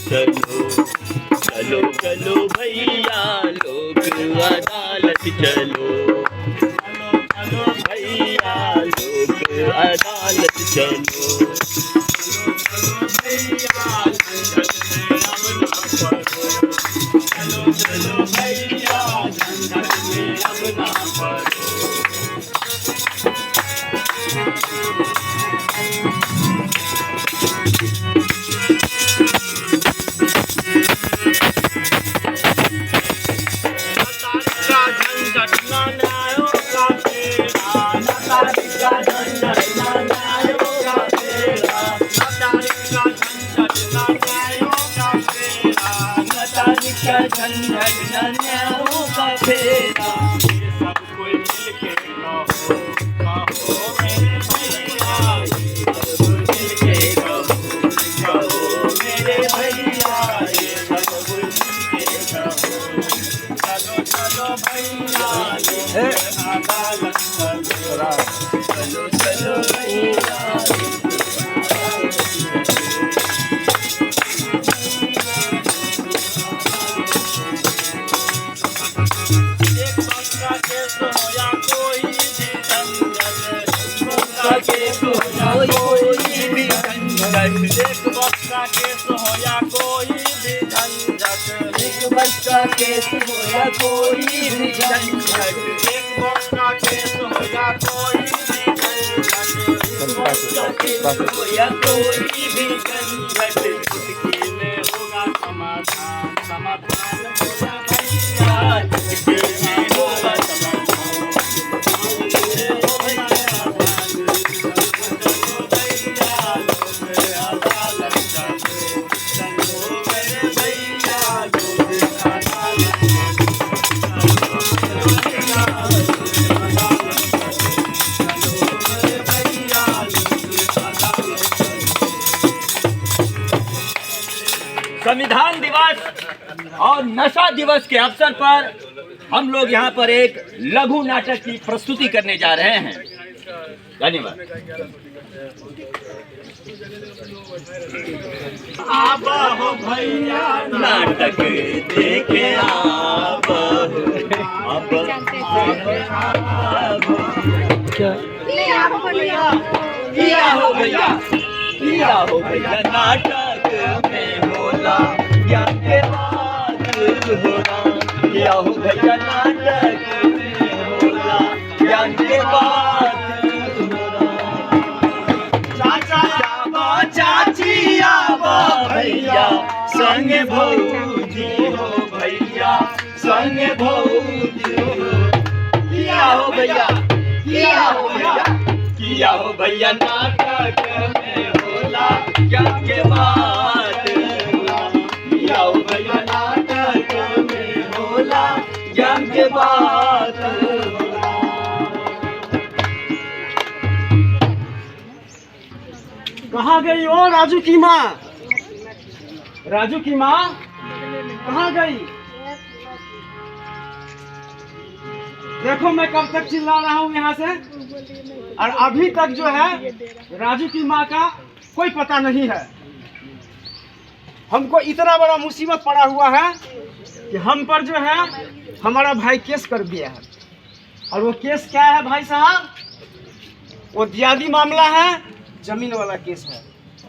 चलो, चलो चलो भैया लोग अदालत चलो, चलो चलो भैया लोग अदालत चलो, चलो भैया चलो चलो भैया झंझट में अब ना पड़ो। झंझट न्यायों का फेरा, ये सब कोई मिलके कहो मेरे भैया, ये सब मिलके कहो मेरे भैया, ये सब मिलके कहो। चलो चलो भैया अदालत चलो, चलो चलो भैया। एक वक्त का केस हो या कोई भी झंझट, एक वक्त का केस हो या कोई भी झंझट, एक वक्त का केस हो या कोई भी झंझट, एक वक्त का केस हो या कोई भी झंझट, चुटकी में होगा समाधान, समाधान होगा भैया, चुटकी में होगा समाधान। संविधान दिवस और नशा दिवस के अवसर पर हम लोग यहाँ पर एक लघु नाटक की प्रस्तुति करने जा रहे हैं। धन्यवाद। आबो भैया नाटक देखे आबो, किया हो भैया नाटक में होला ज्ञान के बात होला, किया हो भैया नाटक में होला ज्ञान के बात होला। चाचा आबा चाची आबा भैया संग भौजी हो भैया संग भौजी हो, किया हो भैया किया हो भैया, किया हो भैया नाटक में होला ज्ञान के बात, किया हो भैया नाटक में होला ज्ञान के बात। कहाँ गई ओ राजू की माँ? राजू की माँ कहाँ गई? देखो मैं कब तक चिल्ला रहा हूँ यहाँ से, और अभी तक जो है राजू की माँ का कोई पता नहीं है। हमको इतना बड़ा मुसीबत पड़ा हुआ है कि हम पर जो है हमारा भाई केस कर दिया है। और वो केस क्या है भाई साहब? वो दियादी मामला है, जमीन वाला केस है।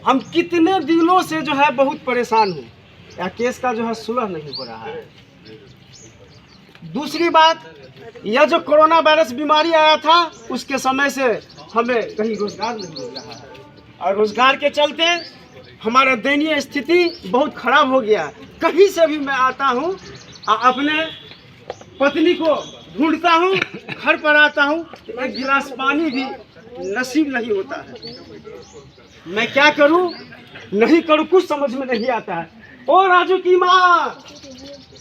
हम कितने दिनों से जो है बहुत परेशान हूँ, यह केस का जो है सुलह नहीं हो रहा है। दूसरी बात, यह जो कोरोना वायरस बीमारी आया था उसके समय से हमें कहीं रोजगार नहीं मिल रहा है, और रोजगार के चलते हमारा दयनीय स्थिति बहुत खराब हो गया। कहीं से भी मैं आता हूँ, अपने पत्नी को ढूंढता हूँ, घर पर आता हूँ, एक गिलास पानी भी नसीब नहीं होता है। मैं क्या करूँ नहीं करूँ कुछ समझ में नहीं आता है। ओ राजू की माँ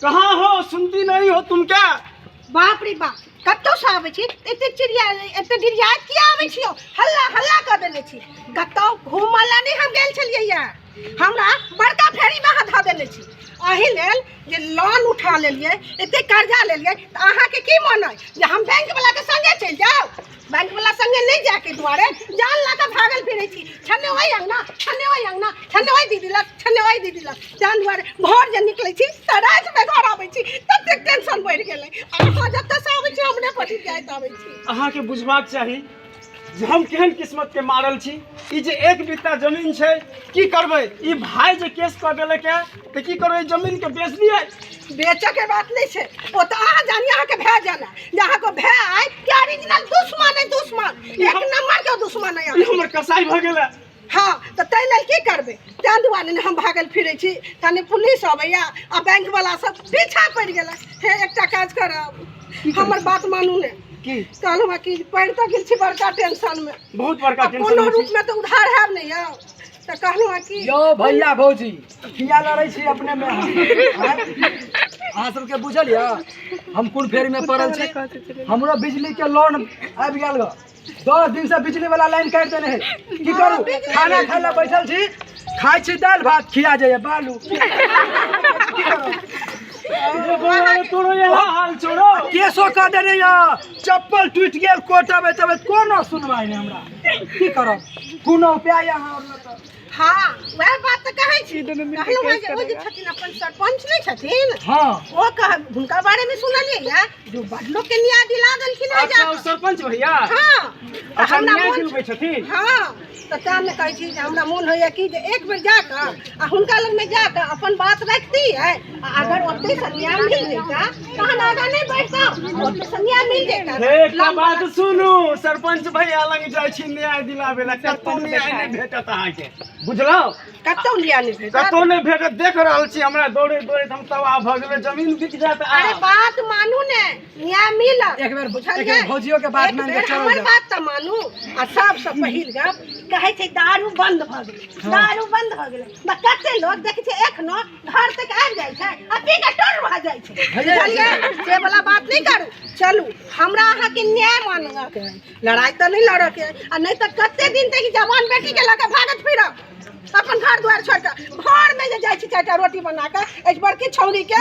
कहाँ हो? सुनती नहीं हो तुम क्या? बाप रे बाप, कत्तो से आवे छी? एते चिड़िया एते गिरियात किया आवे छियो? हल्ला हल्ला कर देले छी। कत्तो घूमला नहीं हम गेल छलियै या, हमरा बड़का फेरी में धा देले छी। अही लेल जे लोन उठा लेलिए, एते कर्जा लेलिए, त अहाँ के की मन है जे हम बैंक वाला के संगे चल जाओ? बैंक वाला संगे नहीं जाके दुआरे जान लाके भागल फिरै छी छन्ने वही अंगना छन्ने वही दीदी लग जान दुआरे भोर जे निकलै छी त रात में घर आबै छी तते टेंशन बढ़ गेलै अहाँ जत्ते से आबै छी हमरे पटी जाइत आबै छी अहाँ के बुझबाक चाही जे हम केहन किस्मत के मारल छी ई जे एक बित्ता जमीन छै की करबै ई भाई जे केस कऽ देलक है तऽ की करबै जमीन के बेच दियै बेचे के बात नहीं है वो तो अहाँ जानिए अहाँ के भै जाना जहाँ को भै आए क्या ओरिजिनल दुश्मन है दुश्मन एक नंबर के दुश्मन है ई हमर कसाई भ गेल हाँ तो तै लेल की करबे तां दुआरे हम भागल फिरै छी तनी पुलिस अबैया आ बैंक वाला सब पीछा पड़ गेला हे एकटा काज करब हमर बात मानू ने की कहलहुँ कि पढ़ि तऽ गेल छी बड़का टेंशन में बहुत बड़का टेंशन कोनो में रूप में तो उधार है नहीं है तो कहलहुँ कि यो भैया भौजी किया लड़ै छी अपने में अहाँ सबके बुझल या हम कोन फेरी में पड़ल छी हमरो बिजली के लोन आबि गेल ग 10 दिन से बिजली वाला लाइन काटि देने है की करू खाना खाय ला बैठल छी खाइ छी दाल भात खिया जाइए बालू तोरो यहाँ हाल छोड़ो केसो कह देने या चप्पल टूट गेल कोटबे तबे कोनो सुनवाई नहीं हमरा की करब कोनो उपाय यहाँ और न हाँ वह बात तो कहै छी कहलहुँ जे ओ जे छथिन अपन सरपंच नहीं छथिन हाँ वो कह हुनका बारे में सुनलिए या जो बड़ लोग के न्याय दिला देलखिन है अच्छा सरपंच भैया हाँ अच्छा हमरा न्याय मोन दिलबै छथिन हाँ तो तां में कहै छी जे हमरा मोन होइए कि जे एक बेर जाकर आ हुनका लग में जाकर अपन बात रखती है अगर ओते से न्याय मिल जेता तहन आगा नहीं बढ़ता ओते से न्याय मिल जेता एकटा बात सुनू सरपंच भैया लग जाइ छी न्याय दिलाबे ला कतौ न्याय नहीं भेटत अहाँ के बुझलौ कतौ न्याय नहीं भेटत कतौ नहीं भेटत देख रहल छी हमरा दौड़े हम तबाह भ गेलै जमीन बिक जात अरे बात मानू ने न्याय मिलत एक बेर भौजियो के बात मान के चल हमर बात त मानू आ सबसे पहिल गप कहै छै दारू बंद भ गेलै दारू बंद भ गेलै त कते लोग देखै छै एखनो घर तक आबि जाइ छै आ पी के टोर भ जाइ छै बुझलियै से वाला बात नहीं करू चलू हमरा अहाँ के न्याय मांगऽ के लड़ाई त नहीं लड़ऽ के आ नहीं त कते दिन तक जवान बेटी के लगे भागत फिरब अपन घर द्वार छोड़ के घर में जे जाइ छी चारिटा रोटी बना के एज बड़की छौरी के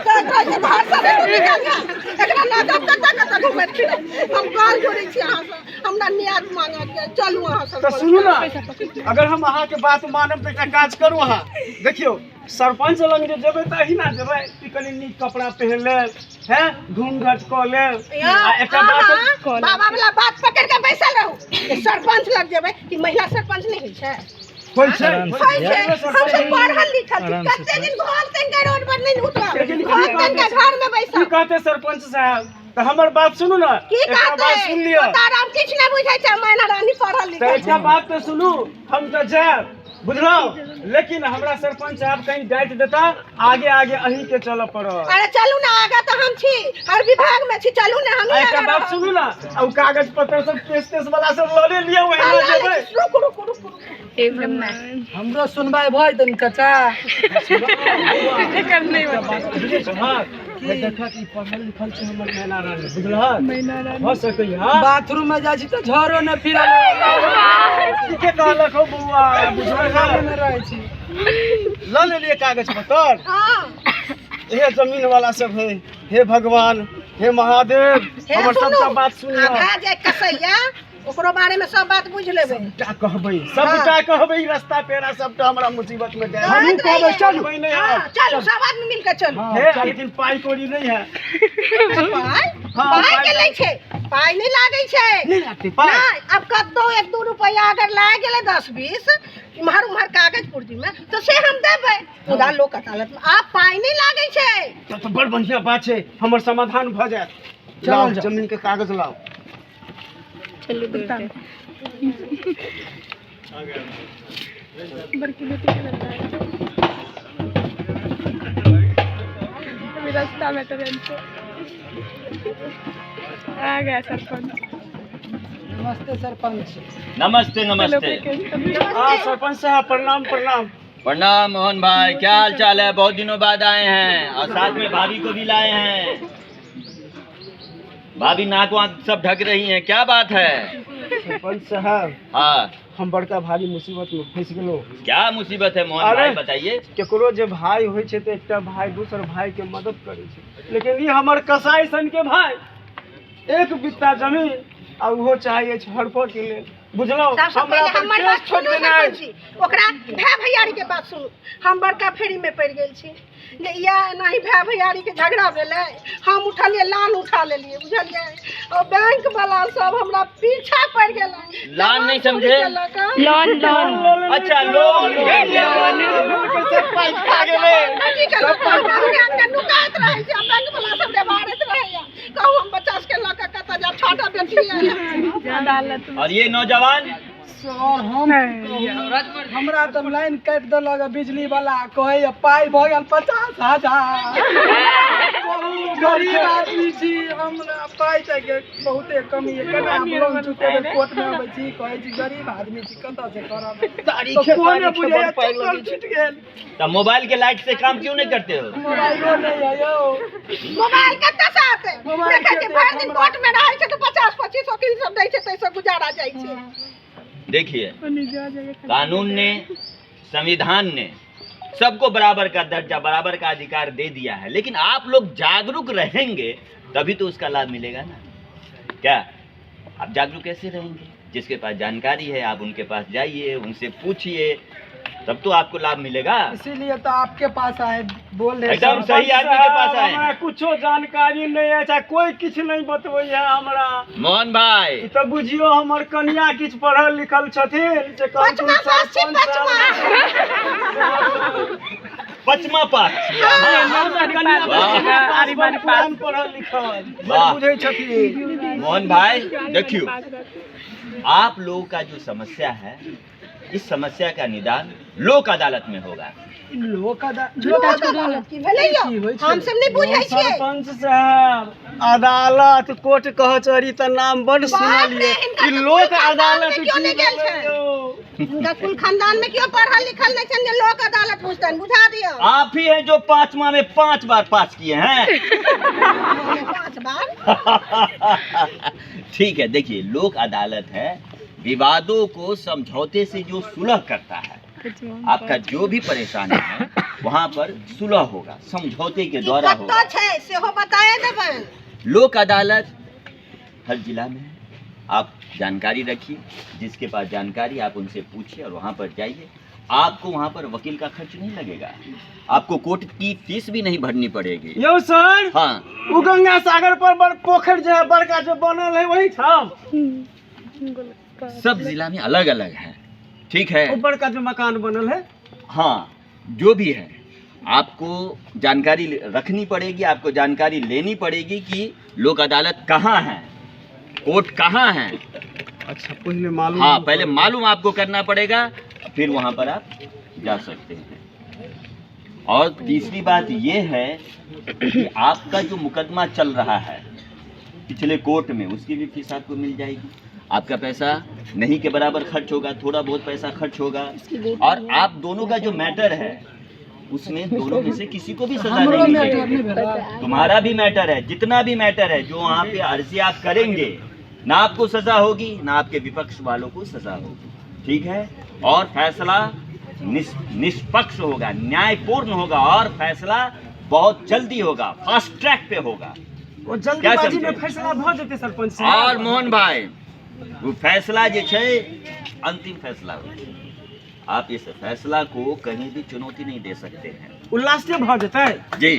तो घर से रोटी निकाल के एकरा ना कब कत घुमैत फिरब हम काल जोड़ै छी अहाँ से हमरा न्याय मांगऽ के चलू अहाँ सब तो सुनू ना अगर हम अहाँ के बात मानब त एकटा काज करू अहाँ देखियो सरपंच लग जे जेबै त अहिना जेबै कि कनी नीक कपड़ा पहिन ले हैं घूंघट क ले आ एकटा बात बाबा वाला बात पकड़ के बैसल रहू सरपंच लग जेबै कि महिला सरपंच नहीं होइ छै होय छै हम सब पढ़ल लिखल छी कते दिन घर तक के रोड पर नहीं उतरब घर तक के घर में बैसल की कहते सरपंच साहब तो हमर बात सुनू ना की एकटा बात सुन लियो ताराम किछ नहीं बुझै छै मैना रानी पढ़ल तो लिखल एकटा बात तो सुनू हम तो जाब बुझलौ लेकिन हमरा सरपंच साहब कहीं डांट देता आगे आगे अहीं के चलऽ पड़त अरे चलू ना आगा तो हम छी हर विभाग में छी चलू ना हम एकटा बात सुनू ना अब कागज पत्र सब केस वाला सब लऽ लियो वही ना जेबै रुक हमरो सुनवाई भइ तन चाचा एकर नहीं बात हां देखा कि पढ़ल लिखल छै हमर मैना रानी बुझलह हो सकै हां बाथरूम में जाइ छी त झरो न फिरल ठीके कहलक हो बउआ बुझलह में रहै छी ल लेलिए कागज पत्र हां हे जमीन वाला सब है हे भगवान हे महादेव हमर सबटा बात सुनियो भा जाय कसैया ओकरो बारे में सब बात बुझ लेबै सबटा कहबै रास्ता पेरा सबटा हमरा मुसीबत में जाय हमहू कहबै चलू चलो सब आदमी मिल के चलू हे लेकिन पाई कोरी नहीं है पाई के लै छै पाई नहीं लागै छै नहीं लागते पाई नहीं अब कतो 1-2 रुपया अगर लाग गेलै 10-20 इम्हर उम्हर कागज पुर्जी में तो से हम देबै उधार लोक अदालत में आप पाई नहीं लागै छै तो बड़ बढ़िया बात छै हमर समाधान भ जायत लाओ जमीन के कागज लाओ चलो देखते बड़की बेटी के लड़का है अभी रास्ता में ट्रेन से आ गया सरपंच नमस्ते सरपंच नमस्ते नमस्ते हाँ सरपंच साहब प्रणाम प्रणाम प्रणाम मोहन भाई, क्या हाल चाल है? बहुत दिनों बाद आए हैं और साथ में भाभी को भी लाए हैं। भाभी नाक वाक सब ढक रही हैं, क्या बात है? सरपंच साहब हाँ, हम बड़का भारी मुसीबत में फंस गेलो। क्या मुसीबत है मोहन भाई, बताइए। केकरो जे भाई होय छै त एकटा भाई दूसर भाई के मदद करे छै, लेकिन ये हमर कसाई सन के भाई एक बित्ता जमीन आ वो चाहिए हड़पो के लेल बुझलो सबसे हमरा पहले पर हमर केस बात छोड़ सुनू देना सरपंच जी ओकरा भाई भैयारी के बात सुनू हम बड़का फेरी में पड़ गेल छी जे या नहीं भाई भैयारी के झगड़ा भेलै हम उठलिए लान उठा लेलिए बुझलिए और बैंक वाला सब हमरा पीछा पड़ गेलै लान नहीं समझे? लोन अच्छा लोन सब पैसा खा गेले ठीक है हम नुकात रहे छी बैंक वाला सब मारत रहे कहू हम 50 के लक कत जा छोटा बेटी है अदालत और ये नौजवान सर हम हमरा तो लाइन काट देलक बिजली वाला कहे पाई भ गेल 50,000 गरीब आदमी छी हमरा पाई के बहुते कमी है केना हम लोन चुकेबे कोर्ट में आबै छी कहे छी गरीब आदमी छी कत से करब तारीख कोने बुझे चक्कर छूट गेल तो मोबाइल के लाइट से काम क्यों नहीं करते हो? मोबाइलो नहीं है यो मोबाइल कत्ते से आते मोबाइल देखे छी कते भर दिन हमरा- कोर्ट में रहै छै तो 50-25 वकील सब दै छै तैसे गुजारा जाइ छै देखिए कानून ने संविधान ने सबको बराबर का दर्जा बराबर का अधिकार दे दिया है, लेकिन आप लोग जागरूक रहेंगे तभी तो उसका लाभ मिलेगा ना। क्या आप जागरूक कैसे रहेंगे? जिसके पास जानकारी है आप उनके पास जाइए, उनसे पूछिए, तब तो आपको लाभ मिलेगा। इसीलिए तो आपके पास आए बोल रहे एकदम सही आदमी के पास आए हमरा हैं। कुछो जानकारी नहीं है चाहे कोई किछ नहीं बतबै है हमरा मोहन भाई तो बुझियो हमर कन्या किछ पढ़ल लिखल छथिन जे कहलखिन पचमा पास छी, पचमा पास पढ़ल लिखल वाह। बुझै छथिन मोहन भाई देखियो, आप लोगों का जो समस्या है इस समस्या का निदान लोक अदालत में होगा। लोक अदालत की भेलै यो हम सब नहीं बुझै छियै सरपंच साहब अदालत कोर्ट कचहरी त नाम बड़ सुनलिए हिनका ई तो लोक कोई अदालत खानदान में क्यों नहीं गेल भेलै छै? यौ? इनका कुल खानदान में क्यों पढ़ल लिखल नहीं छन जे लोक अदालत पूछतन बुझा दियो आप ही हैं जो 5वां में 5 बार पास किए हैं। 5 बार ठीक है, देखिए लोक अदालत है विवादों को समझौते से जो सुलह करता है। आपका जो भी परेशानी है वहाँ पर सुलह होगा, समझौते के द्वारा कत्तो होगा। छै सेहो बताए देबन लोक अदालत हर जिला में है। आप जानकारी रखिए, जिसके पास जानकारी आप उनसे पूछिए और वहाँ पर जाइए। आपको वहाँ पर वकील का खर्च नहीं लगेगा, आपको कोर्ट की फीस भी नहीं भरनी पड़ेगी। यौ सर हाँ, उ गंगा सागर पर बड़ पोखर जो है बड़का जो बनल है वही था सब जिला में अलग अलग है। ठीक है, ऊपर का जो मकान बनल है हाँ जो भी है आपको जानकारी रखनी पड़ेगी, आपको जानकारी लेनी पड़ेगी कि लोक अदालत कहाँ है, कोर्ट कहाँ है। अच्छा पहले मालूम हाँ पहले मालूम आपको करना पड़ेगा, फिर वहाँ पर आप जा सकते हैं। और तीसरी बात ये है कि आपका जो मुकदमा चल रहा है पिछले कोर्ट में उसकी भी फीस आपको मिल जाएगी। आपका पैसा नहीं के बराबर खर्च होगा, थोड़ा बहुत पैसा खर्च होगा। और आप दोनों का जो मैटर है उसमें दोनों में से किसी को भी सजा नहीं मिलेगी। तुम्हारा भी मैटर है, जितना भी मैटर है जो वहाँ पे अर्जी आप करेंगे ना आपको सजा होगी ना आपके विपक्ष वालों को सजा होगी। ठीक है, और फैसला निष्पक्ष होगा, न्यायपूर्ण होगा और फैसला बहुत जल्दी होगा, फास्ट ट्रैक पे होगा। वो जल्दीबाजी समझे? में फैसला भ जेते सरपंच साहब। और मोहन भाई वो फैसला जो है अंतिम फैसला होगा। आप इस फैसला को कहीं भी चुनौती नहीं दे सकते हैं। उल्लास से भ जेते जी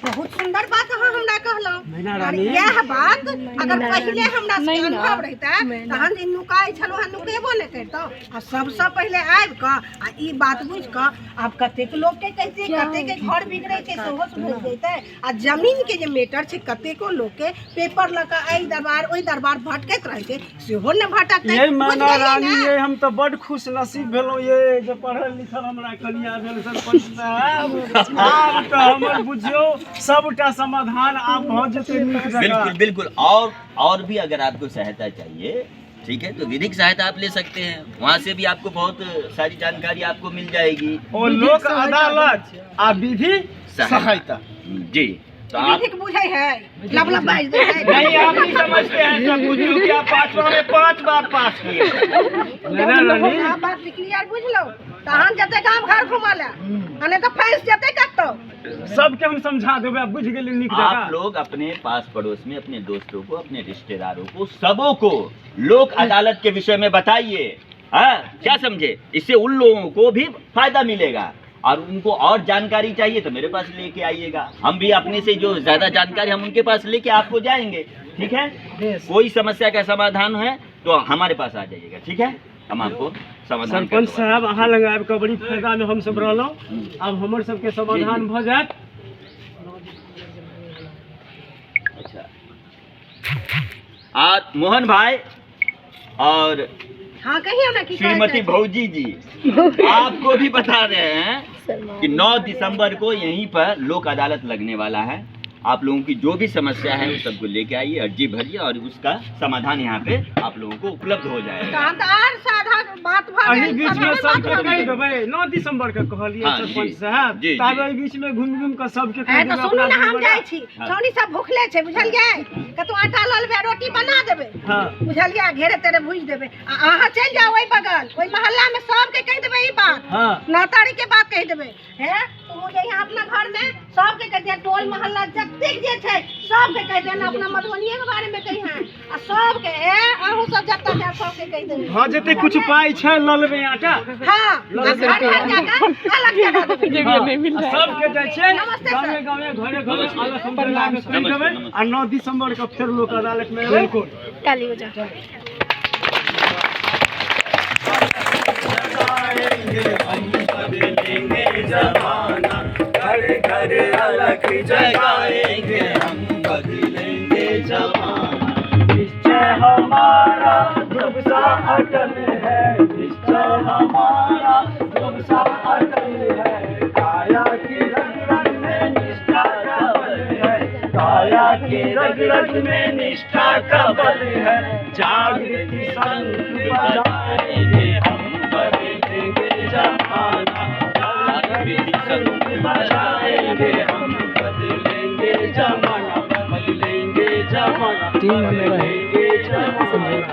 बहुत सुंदर बात अहाँ हमरा कहलहुँ मैना और रानी। यह बात अगर पहले हमरा से अनुभव रहता तहन जे नुकाई छलो हन नुकेबो नहि करतौ आ सबसे पहले आबि क आ ई बात बुझ क आब कतेक लोग के कहते कतेक के घर बिगड़ै छै सेहो सुधरि जैते आ जमीन के जे मेटर छै कतेको लोग के पेपर ल क आई दरबार ओई दरबार भटकैत रहै छै सेहो ने भटकतै ये मैना बुझलियै रानी ने? ये हम तो बड़ खुश नसीब भेलौं ये जो पढ़ल लिखल हमरा कनिया भेल सरपंच साहब। आब तो हमर बुझियो सबटा समाधान आप भ जेते नीक जगह। बिल्कुल बिल्कुल। और भी अगर आपको सहायता चाहिए, ठीक है, तो विधिक सहायता आप ले सकते हैं। वहाँ से भी आपको बहुत सारी जानकारी आपको मिल जाएगी। और लोक अदालत आ विधि सहायता। जी तो आप विधिक बुझै है लबलब बाज दे है नहीं आप नहीं समझते हैं सब बुझियो कि आप 5वां में 5 बार पास किए। मैना रानी बात क्लियर बुझलो तहन जते गांव घर घुमा ले अने तो फंस जते कतो सबके हम समझा देबे, अब बुझ गेली निक आप जगह। लोग अपने पास पड़ोस में अपने दोस्तों को, अपने रिश्तेदारों को, सबों को लोक अदालत के विषय में बताइए। हाँ, क्या समझे? इससे उन लोगों को भी फायदा मिलेगा और उनको और जानकारी चाहिए तो मेरे पास लेके आइएगा। हम भी अपने से जो ज्यादा जानकारी हम उनके पास लेके आपको जाएंगे। ठीक है? कोई समस्या का समाधान है तो हमारे पास आ जाइएगा। ठीक है? हम आपको समाधान सरपंच साहब अहाँ लग आबि कऽ बड़ी फायदा में हम सब रहलहुँ। अब हमर सबके समाधान भऽ जायत। अच्छा, और मोहन भाई और हाँ कहियो ना कि श्रीमती भौजी जी आपको भी बता रहे हैं कि 9 दिसंबर को यहीं पर लोक अदालत लगने वाला है। आप लोगों की जो भी समस्या है उस सबको लेके आइए, अर्जी भरिए और उसका समाधान यहाँ पे आप लोगों को उपलब्ध हो जाएगा। बात अही बीच में सबके कहि देबै 9 दिसंबर के कहलिए हाँ, सरपंच जी, साहब। जी, तब जी। एहि बीच में घुम के सबके है कहि तो देबै सुनू अपना ना हम घर जाइ वाला। छी सौनी सब भूखले छै बुझलियै कतौ आटा लऽ लेबै रोटी बना देबै हाँ। बुझलियै घेरे तेरे भूज देबै आ अहाँ चलि जाओ ओइ बगल ओइ मोहल्ला में सबके कहि देबै ई बात हाँ। नातारी के बात कहि देबै है तो मुझे यहाँ अपना घर में सबके कहि दिया टोल मोहल्ला जतेक जे छै सबके कहि देना अपना मधुबनी के बारे में कहि हैं आ सबके है अहू सब जत्ता जा सबके कहि देबै हाँ जते कुछ पाई छै लऽ लेबै आटा। हाँ घर घर जाकर अलग जगह देबै हाँ, आ सबके जाइ छै नमस्ते सर। गावे गावे घरे घरे अलग हम लगा के कहि देबै आ 9 दिसंबर के फेर लोक अदालत में एबै। काली बजा घर घर अलग जगाएंगे हम, बदलेंगे जमाना। निश्चय हमारा ध्रुव सा अटल है, निश्चय हमारा ध्रुव सा अटल है। काया की रग रग में निष्ठा का बल है, काया की रग रग में निष्ठा का बल है। जागृति संग बजाएंगे हम, बदलेंगे जमाना। जागृति संग बजाएंगे हम, बदलेंगे जमाना, बदलेंगे जमाना, बदलेंगे जमाना।